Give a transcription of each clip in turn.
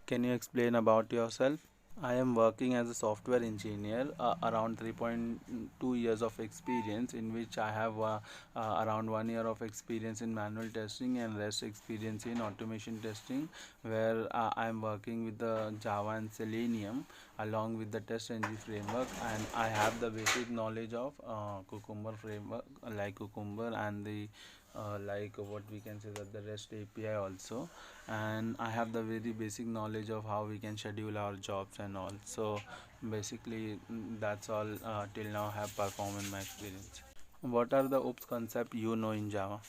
Can you explain about yourself? I am working as a software engineer, around 3.2 years of experience, in which I have around 1 year of experience in manual testing and rest experience in automation testing, where I am working with the Java and Selenium along with the TestNG framework, and I have the basic knowledge of Cucumber framework, like Cucumber, and the like what we can say that the REST API also, and I have the very basic knowledge of how we can schedule our jobs and all. So basically, that's all till now I have performed in my experience. What are the OOPS concept you know in Java?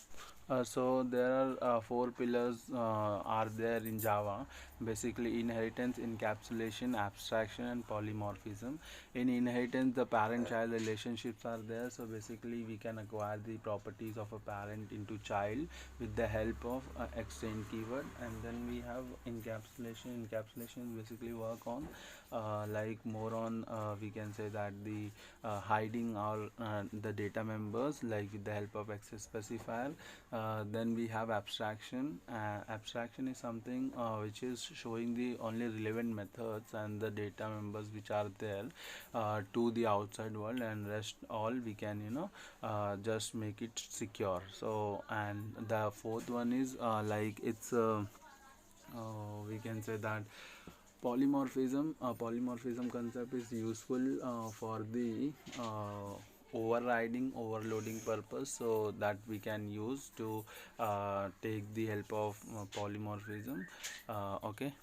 So there are four pillars are there in Java. Basically, inheritance, encapsulation, abstraction, and polymorphism. In inheritance, the parent-child relationships are there. So basically, we can acquire the properties of a parent into child with the help of extend keyword. And then we have encapsulation. Encapsulation basically work on like more on we can say that the hiding our the data members like with the help of access specifier. Then we have abstraction. Abstraction is something which is showing the only relevant methods and the data members which are there to the outside world, and rest all we can just make it secure. So and the fourth one is like it's we can say that polymorphism concept is useful for the overriding overloading purpose, so that we can use to take the help of polymorphism. Okay.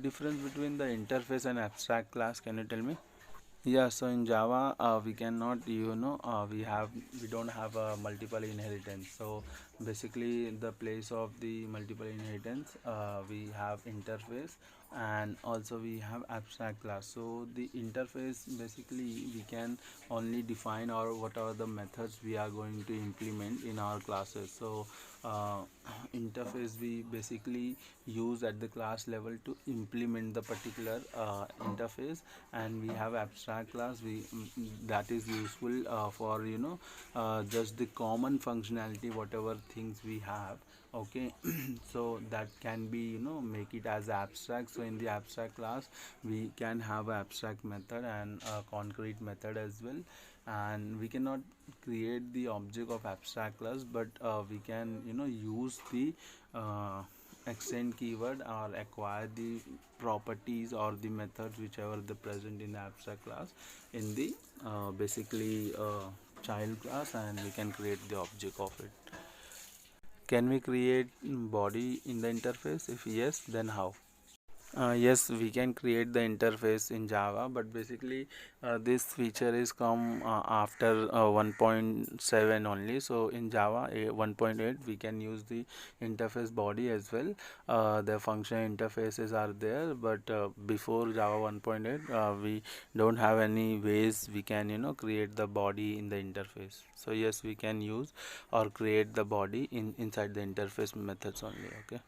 Difference between the interface and abstract class, can you tell me? Yeah, so in Java, we cannot, we don't have a multiple inheritance. So basically, the place of the multiple inheritance, we have interface, and also we have abstract class. So the interface basically we can only define or what are the methods we are going to implement in our classes. So uh, interface we basically use at the class level to implement the particular interface, and we have abstract class that is useful for just the common functionality whatever things we have. Okay. So that can be make it as abstract. So in the abstract class we can have a abstract method and a concrete method as well, and we cannot create the object of abstract class, but we can use the uh, extend keyword or acquire the properties or the methods whichever the present in the abstract class in the basically child class, and we can create the object of it. Can we create body in the interface? If yes, then how? Yes, we can create the interface in Java, but basically this feature is come after 1.7 only. So in Java 1.8 we can use the interface body as well. The function interfaces are there, but before Java 1.8 we don't have any ways we can create the body in the interface. So yes, we can use or create the body inside the interface methods only. Okay.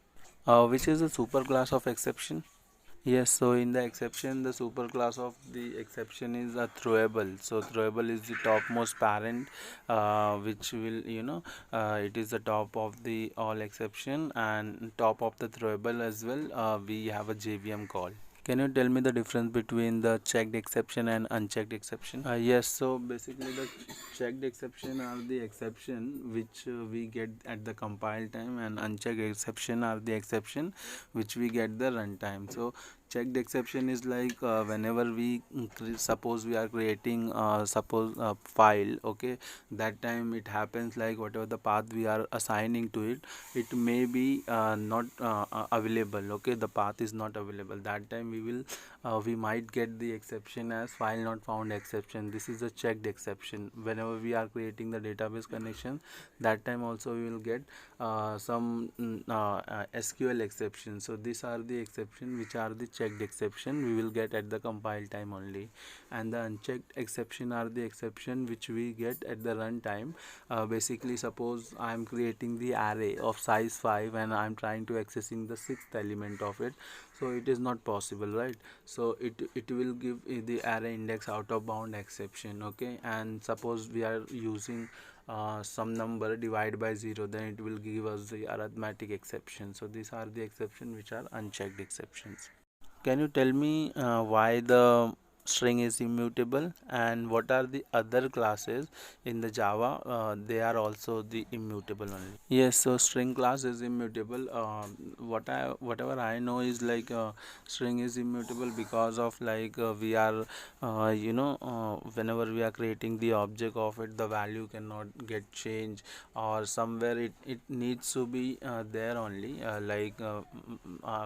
Which is the superclass of exception? Yes, so in the exception, the superclass of the exception is a throwable. So throwable is the topmost parent, which will it is the top of the all exception, and top of the throwable as well. We have a JVM call. Can you tell me the difference between the checked exception and unchecked exception? Yes, so basically the checked exception are the exception which we get at the compile time, and unchecked exception are the exception which we get the runtime. So checked exception is like whenever we suppose we are creating suppose a file, okay, that time it happens like whatever the path we are assigning to it, it may be not available. Okay, the path is not available. That time we might get the exception as file not found exception. This is a checked exception. Whenever we are creating the database connection, that time also we will get some SQL exception. So these are the exception which are the checked exception we will get at the compile time only, and the unchecked exception are the exception which we get at the runtime. Basically, suppose I am creating the array of size 5 and I am trying to accessing the sixth element of it, so it is not possible, right? So it will give the array index out of bound exception. Okay, and suppose we are using some number divided by 0, then it will give us the arithmetic exception. So these are the exceptions which are unchecked exceptions. Can you tell me why the string is immutable and what are the other classes in the Java? They are also the immutable only. Yes, so string class is immutable. Whatever I know is like string is immutable because of like we are whenever we are creating the object of it, the value cannot get changed, or somewhere it needs to be there only.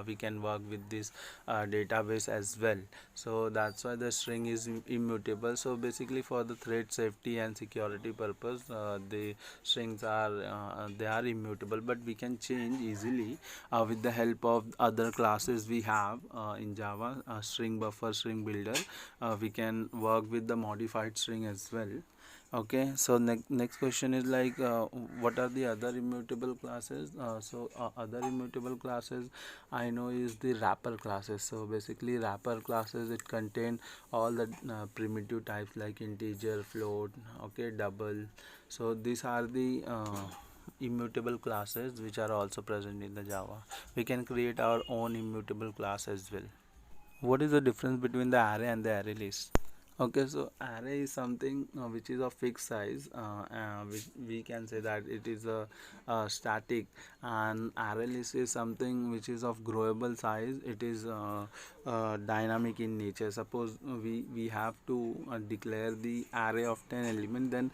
We can work with this database as well, so that's why the string is immutable. So basically for the thread safety and security purpose, the strings are they are immutable, but we can change easily with the help of other classes we have in Java, string buffer, string builder. We can work with the modified string as well. Okay, so next question is like what are the other immutable classes? Other immutable classes I know is the wrapper classes. So basically wrapper classes, it contain all the primitive types like integer, float, okay, double. So these are the immutable classes which are also present in the Java. We can create our own immutable class as well. What is the difference between the array and the array list? Okay, so array is something which is of fixed size. We can say that it is a static, and array list is something which is of growable size. It is dynamic in nature. Suppose we have to declare the array of 10 elements, then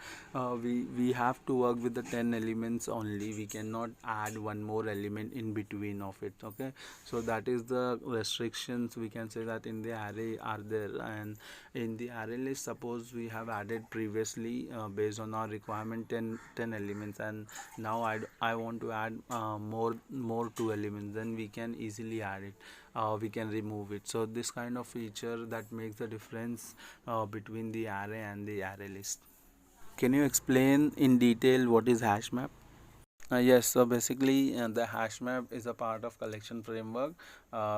we have to work with the 10 elements only. We cannot add one more element in between of it. Okay, so that is the restrictions we can say that in the array are there. And in the array list, suppose we have added previously based on our requirement 10 elements, and now I want to add more 2 elements, then we can easily add it. We can remove it. So this kind of feature that makes the difference between the array and the array list. Can you explain in detail what is hash map? Yes, so basically the hash map is a part of collection framework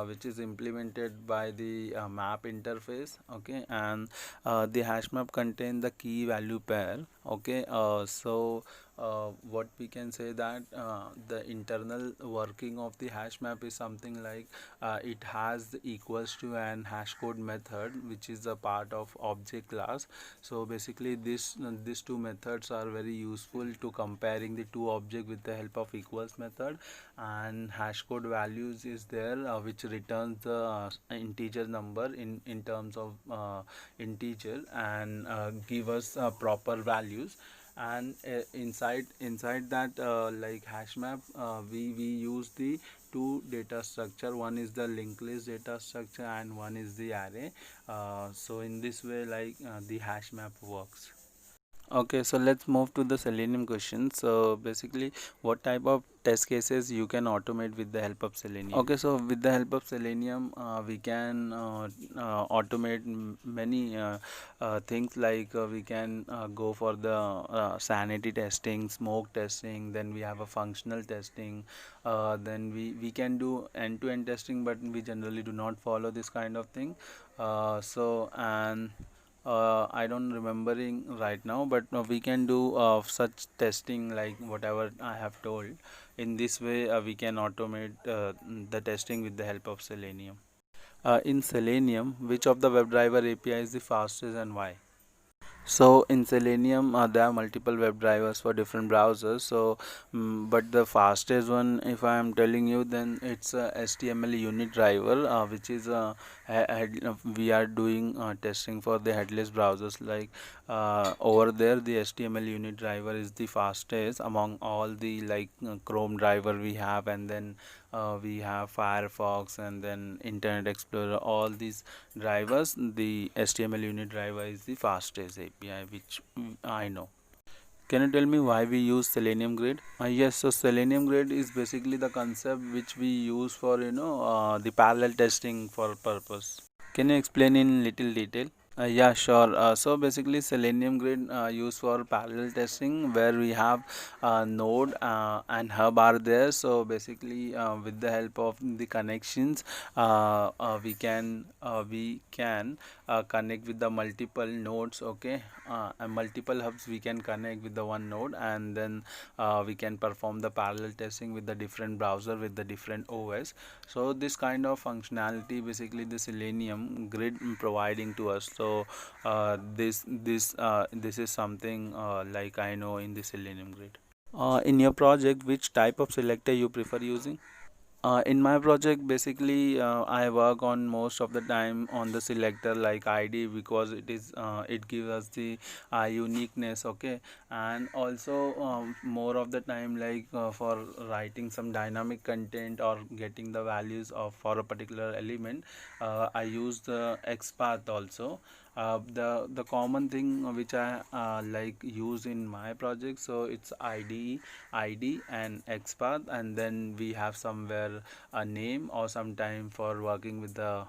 which is implemented by the map interface. Okay, and the hash map contain the key value pair. Okay, what we can say that the internal working of the hash map is something like it has the equals to and hash code method, which is a part of object class. So basically these two methods are very useful to comparing the two objects with the help of equals method. And hash code values is there which returns the integer number in terms of integer, and give us proper values. And inside that like hash map, we use the two data structure. One is the linked list data structure and one is the array. So in this way, like the hash map works. Okay, so let's move to the Selenium question. So basically, what type of test cases you can automate with the help of Selenium? Okay, so with the help of Selenium, we can automate many things, like we can go for the sanity testing, smoke testing, then we have a functional testing, then we can do end-to-end testing, but we generally do not follow this kind of thing. I don't remembering right now, but we can do such testing like whatever I have told. In this way, we can automate the testing with the help of Selenium. In Selenium, which of the WebDriver API is the fastest and why? So in Selenium, there are multiple web drivers for different browsers. So, but the fastest one, if I am telling you, then it's a HTML unit driver, which is we are doing testing for the headless browsers. Like over there, the HTML unit driver is the fastest among all the like Chrome driver we have, and then we have Firefox and then Internet Explorer. All these drivers, the HTML unit driver is the fastest API which I know. Can you tell me why we use Selenium Grid? Yes, so Selenium Grid is basically the concept which we use for the parallel testing for purpose. Can you explain in little detail? Yeah, sure. So basically, Selenium Grid used for parallel testing, where we have node and hub are there. So basically, with the help of the connections, we can connect with the multiple nodes. Okay, and multiple hubs we can connect with the one node, and then we can perform the parallel testing with the different browser with the different OS. So this kind of functionality basically the Selenium Grid providing to us. So this is something like I know in the Selenium Grid. In your project, which type of selector you prefer using? In my project, basically, I work on most of the time on the selector like ID, because it gives us the uniqueness, okay, and also more of the time like for writing some dynamic content or getting the values of for a particular element, I use the XPath also. The common thing which I like use in my project, so it's ID and XPath, and then we have somewhere a name, or sometime for working with the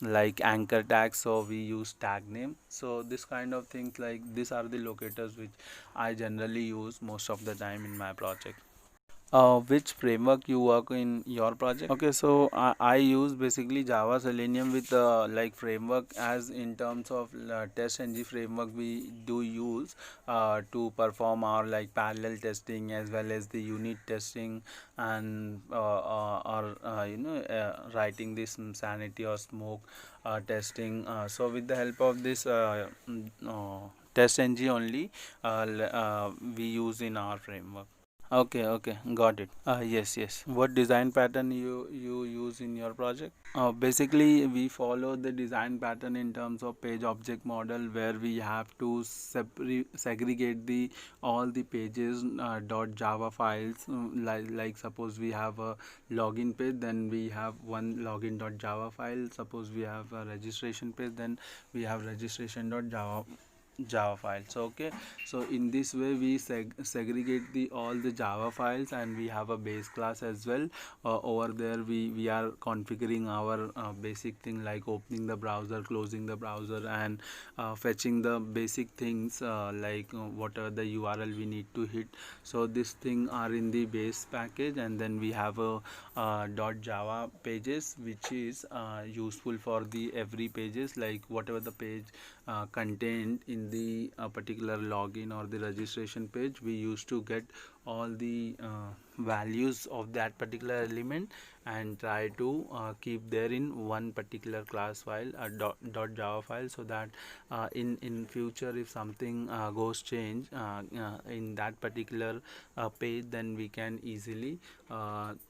like anchor tags, so we use tag name. So this kind of things, like these are the locators which I generally use most of the time in my project. Which framework you work in your project? Okay, so I use basically Java Selenium with like framework, as in terms of TestNG framework we do use to perform our like parallel testing as well as the unit testing, and or writing this sanity or smoke testing. So with the help of this TestNG only we use in our framework. Okay, okay, got it. Yes, yes. What design pattern you use in your project? Basically, we follow the design pattern in terms of page object model, where we have to segregate the all the pages .java files. Like suppose we have a login page, then we have one login.java file. Suppose we have a registration page, then we have registration.java Java files. So okay, so in this way we segregate the all the Java files, and we have a base class as well. Over there we are configuring our basic thing like opening the browser, closing the browser, and fetching the basic things like whatever the URL we need to hit. So this thing are in the base package, and then we have a .java pages, which is useful for the every pages, like whatever the page content in the particular login or the registration page, we used to get all the values of that particular element, and try to keep there in one particular class file, a .java file, so that in future if something goes change in that particular page, then we can easily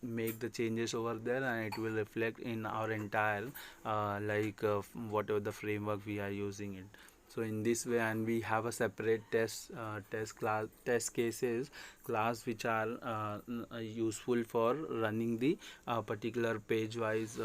make the changes over there, and it will reflect in our entire whatever the framework we are using it. So in this way, and we have a separate test cases class, which are useful for running the particular page wise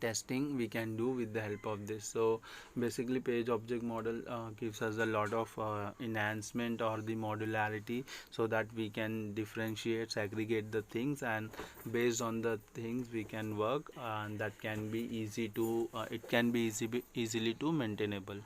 testing we can do with the help of this. So basically page object model gives us a lot of enhancement or the modularity, so that we can differentiate, segregate the things, and based on the things we can work, and that can be easy to it can be easily to maintainable.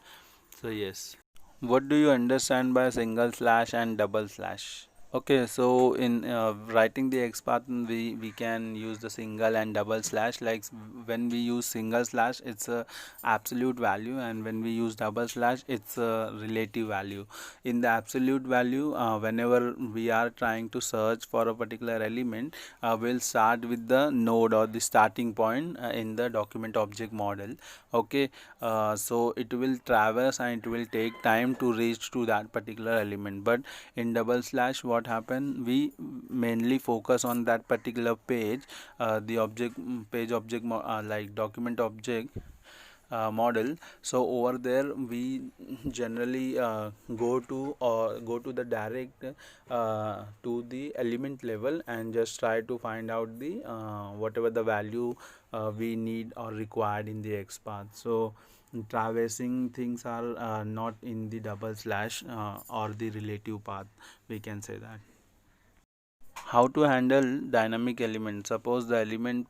So yes. What do you understand by single slash and double slash? Okay, so in writing the XPath, we can use the single and double slash. Like when we use single slash, it's a absolute value, and when we use double slash, it's a relative value. In the absolute value, whenever we are trying to search for a particular element, we'll start with the node or the starting point in the document object model. Okay, so it will traverse and it will take time to reach to that particular element. But in double slash, what happen, we mainly focus on that particular page, the page object like document object model. So over there we generally go to the direct to the element level, and just try to find out the whatever the value we need or required in the XPath. So traversing things are not in the double slash or the relative path, we can say that. How to handle dynamic element? Suppose the element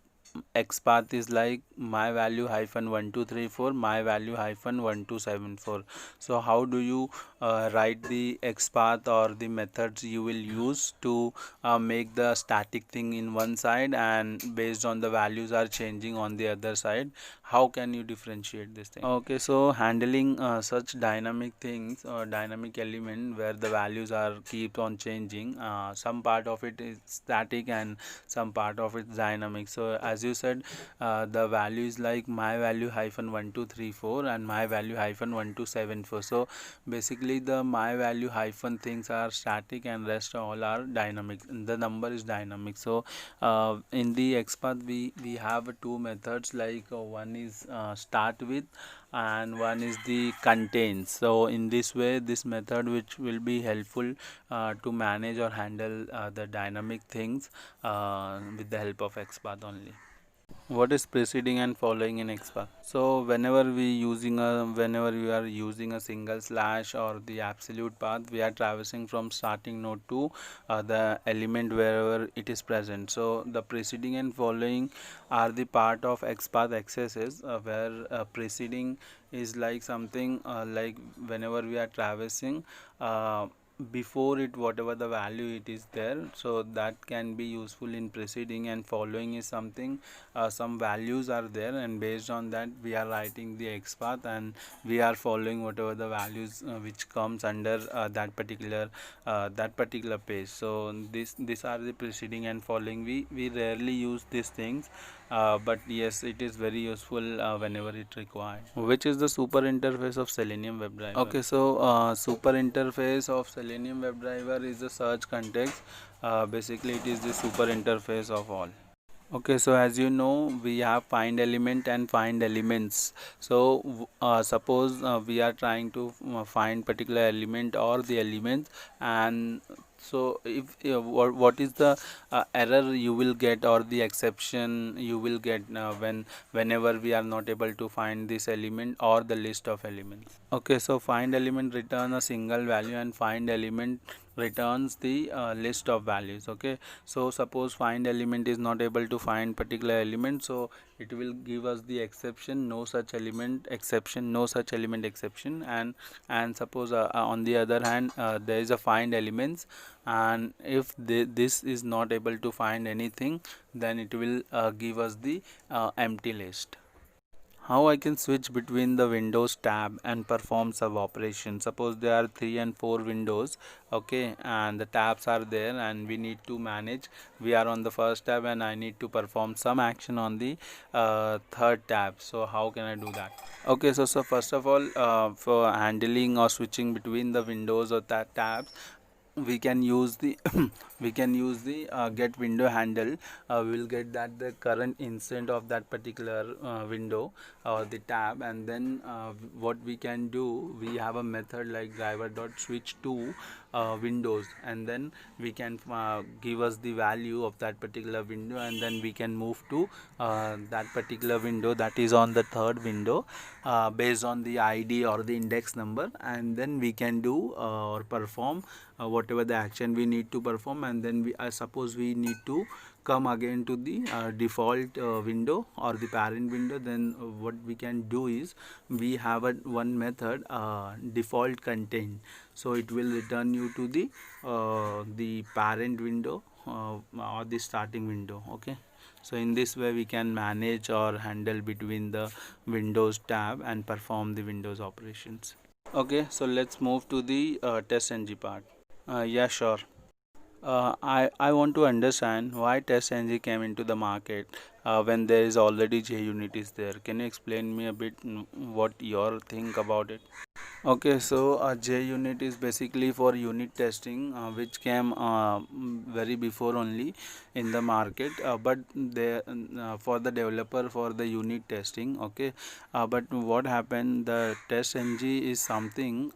XPath is like my value hyphen 1234, my value hyphen 1274. So how do you write the XPath or the methods you will use to make the static thing in one side, and based on the values are changing on the other side? How can you differentiate this thing? Okay, so handling such dynamic things or dynamic element where the values are keep on changing, some part of it is static and some part of it is dynamic. So as you said, the value is like my value hyphen 1234 and my value hyphen 1274. So basically the my value hyphen things are static and rest all are dynamic. The number is dynamic. So in the XPath we have two methods, like one is start with and one is the contains. So in this way, this method which will be helpful to manage or handle the dynamic things with the help of XPath only. What is preceding and following in XPath? So whenever we are using a single slash or the absolute path, we are traversing from starting node to the element wherever it is present. So the preceding and following are the part of XPath accesses, where preceding is like something like whenever we are traversing, before it whatever the value it is there, so that can be useful in preceding. And following is something, some values are there, and based on that we are writing the XPath and we are following whatever the values which comes under that particular page. So these are the preceding and following. We rarely use these things, but yes, it is very useful whenever it required. Which is the super interface of Selenium WebDriver? Okay, so super interface of Selenium WebDriver is the search context. Basically, it is the super interface of all. Okay, so as you know, we have find element and find elements. So suppose we are trying to find particular element or the elements, and so if what is the error you will get or the exception you will get whenever we are not able to find this element or the list of elements? Okay, so find element return a single value and find element returns the list of values. Okay, so suppose find element is not able to find particular element, so it will give us the exception no such element exception, no such element exception. And suppose on the other hand there is a find elements, and if this is not able to find anything, then it will give us the empty list. How I can switch between the Windows tab and perform sub operations? Suppose there are 3 and 4 windows, okay, and the tabs are there and we need to manage. We are on the first tab and I need to perform some action on the third tab. So how can I do that? Okay, so first of all, for handling or switching between the windows or tabs, we can use the we can use the get window handle. We will get that the current instant of that particular window or the tab, and then what we can do, we have a method like driver dot switch to windows, and then we can give us the value of that particular window, and then we can move to that particular window that is on the third window based on the ID or the index number, and then we can do or perform whatever the action we need to perform. And then we suppose we need to come again to the default window or the parent window, then what we can do is we have one method default contain, so it will return you to the parent window or the starting window. Okay, so in this way we can manage or handle between the Windows tab and perform the Windows operations. Okay, so let's move to the TestNG part. Yeah, sure. I want to understand why TestNG came into the market when there is already JUnit is there. Can you explain me a bit what your think about it? Okay, so JUnit is basically for unit testing, which came very before only in the market, but they for the developer for the unit testing. Okay, but what happened? The TestNG is something.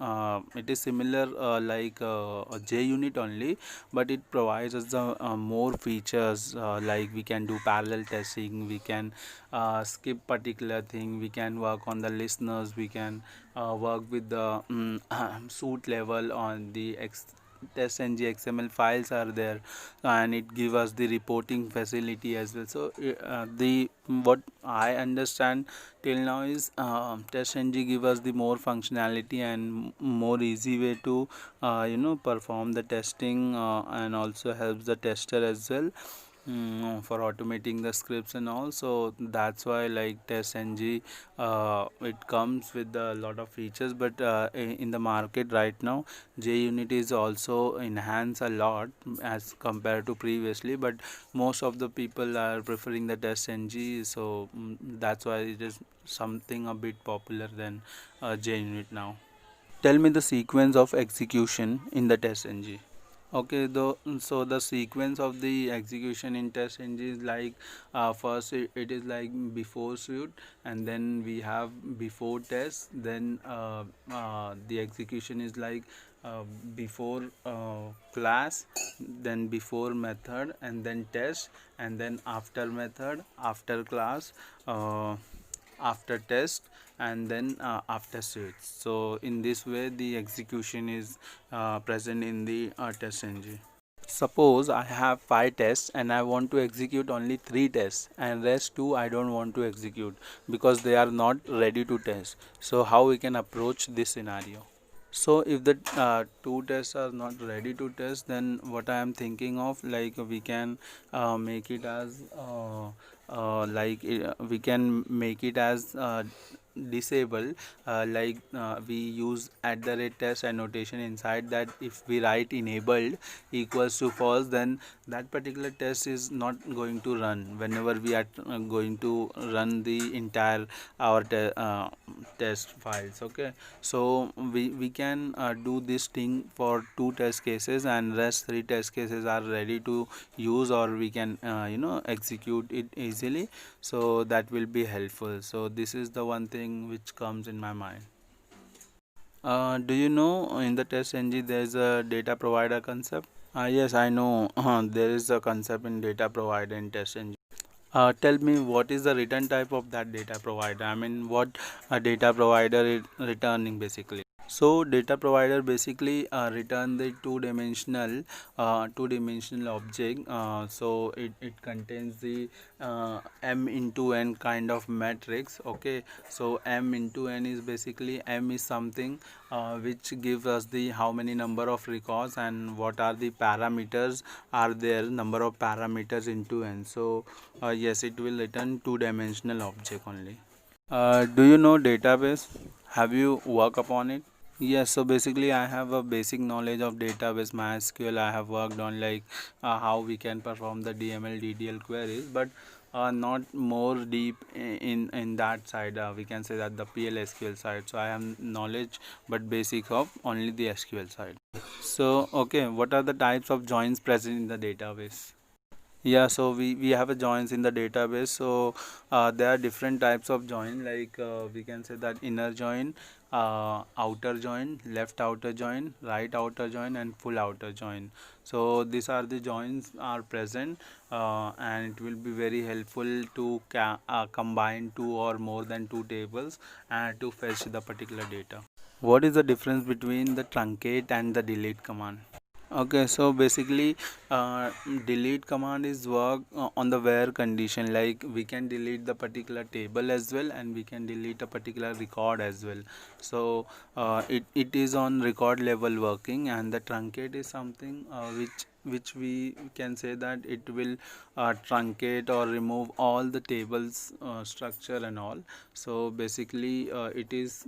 It is similar like a JUnit only, but it provides us the more features, like we can do parallel testing, we can skip particular thing, we can work on the listeners, we can work with the suit level on the test ng XML files are there, and it give us the reporting facility as well. So the what I understand till now is test ng give us the more functionality and more easy way to perform the testing, and also helps the tester as well, for automating the scripts and all. So that's why like TestNG, it comes with a lot of features, but in the market right now JUnit is also enhanced a lot as compared to previously, but most of the people are preferring the TestNG, so that's why it is something a bit popular than JUnit now. Tell me the sequence of execution in the TestNG. Okay, so the sequence of the execution in TestNG is like, first it is like before suite, and then we have before test, then the execution is like before class, then before method, and then test, and then after method, after class, after test, and then after switch. So in this way the execution is present in the TestNG. Suppose I have 5 tests and I want to execute only 3 tests, and rest 2 I don't want to execute because they are not ready to test. So how we can approach this scenario? So if the two tests are not ready to test, then what I am thinking of, like we can make it as we can make it as disable, we use @test annotation inside that. If we write enabled equals to false, then that particular test is not going to run whenever we are going to run the entire our test files. Okay, so we can do this thing for 2 test cases, and rest 3 test cases are ready to use, or we can execute it easily. So that will be helpful. So this is the one thing which comes in my mind. Do you know in the TestNG there is a data provider concept? Yes, I know. There is a concept in data provider in TestNG. Tell me, what is the return type of that data provider? I mean, what a data provider is returning basically. So data provider basically return the two dimensional object. So it contains the m into n kind of matrix. Okay, so m into n is basically, m is something which gives us the how many number of records and what are the parameters are there, number of parameters into n. So yes, it will return two-dimensional object only. Do you know database? Have you worked upon it? Yes, so basically I have a basic knowledge of database MySQL. I have worked on like how we can perform the DML DDL queries, but not more deep in that side. We can say that the PL/SQL side. So I have knowledge but basic of only the SQL side. So okay, what are the types of joins present in the database? Yeah, so we have a joins in the database. So there are different types of join, like we can say that inner join, outer join, left outer join, right outer join, and full outer join. So these are the joins are present, and it will be very helpful to combine 2 or more than 2 tables and to fetch the particular data. What is the difference between the truncate and the delete command? Okay, so basically delete command is work on the where condition, like we can delete the particular table as well, and we can delete a particular record as well. So it is on record level working, and the truncate is something which we can say that it will truncate or remove all the tables structure and all. So basically it is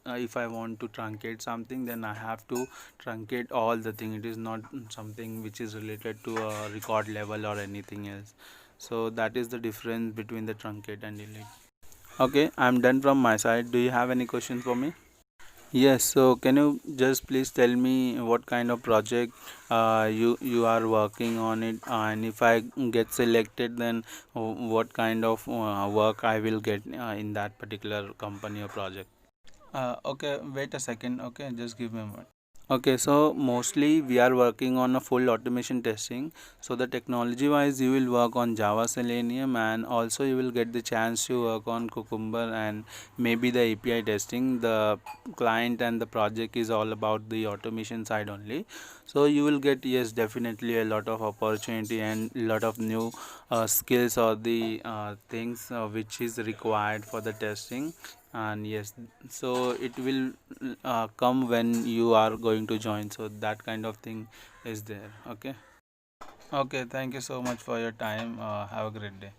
if I want to truncate something, then I have to truncate all the thing. It is not something which is related to a record level or anything else. So that is the difference between the truncate and delete. Okay, I'm done from my side. Do you have any questions for me? Yes, so can you just please tell me what kind of project you are working on it, and if I get selected, then what kind of work I will get in that particular company or project? Okay, wait a second. Okay, just give me a moment. Okay, so mostly we are working on a full automation testing. So the technology wise, you will work on Java, Selenium, and also you will get the chance to work on Cucumber and maybe the API testing. The client and the project is all about the automation side only. So you will get, yes, definitely a lot of opportunity and lot of new skills or the things which is required for the testing. And yes, so it will come when you are going to join, so that kind of thing is there. Okay. Okay, thank you so much for your time. Have a great day.